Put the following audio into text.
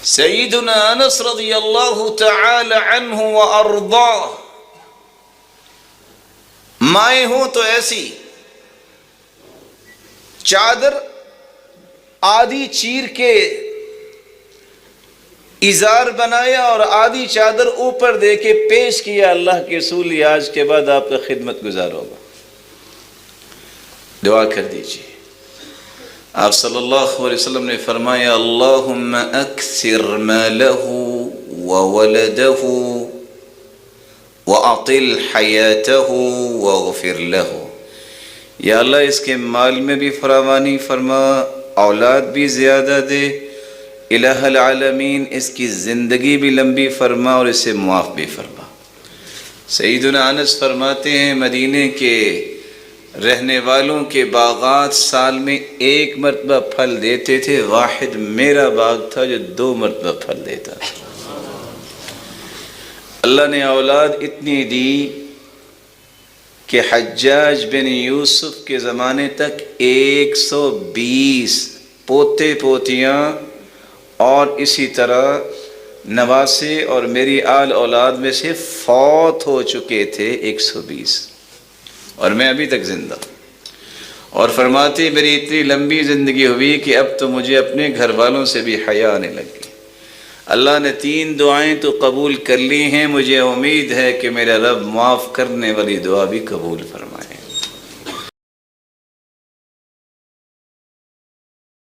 سیدنا انس رضی اللہ تعالی عنہ وارضاہ، مائیں ہوں تو ایسی چادر آدھی چیر کے ازار بنایا اور آدھی چادر اوپر دے کے پیش کیا، اللہ کے رسول یہ آج کے بعد آپ کا خدمت گزار ہوگا، دعا کر دیجیے۔ آپ صلی اللہ علیہ وسلم نے فرمایا اللہم اکثر مالہ وولدہ وَأَطِلْ حَيَاتَهُ وَغْفِرْ لَهُ، یا اللہ اس کے مال میں بھی فراوانی فرما، اولاد بھی زیادہ دے، الہ العالمین اس کی زندگی بھی لمبی فرما اور اسے معاف بھی فرما۔ سیدنا انس فرماتے ہیں مدینے کے رہنے والوں کے باغات سال میں 1 مرتبہ پھل دیتے تھے، واحد میرا باغ تھا جو 2 مرتبہ پھل دیتا تھا۔ اللہ نے اولاد اتنی دی کہ حجاج بن یوسف کے زمانے تک 120 پوتے پوتیاں اور اسی طرح نواسے اور میری آل اولاد میں سے فوت ہو چکے تھے 120، اور میں ابھی تک زندہ ہوں۔ اور فرماتے میری اتنی لمبی زندگی ہوئی کہ اب تو مجھے اپنے گھر والوں سے بھی حیا آنے لگ گئی۔ اللہ نے 3 دعائیں تو قبول کر لی ہیں، مجھے امید ہے کہ میرا رب معاف کرنے والی دعا بھی قبول فرمائے۔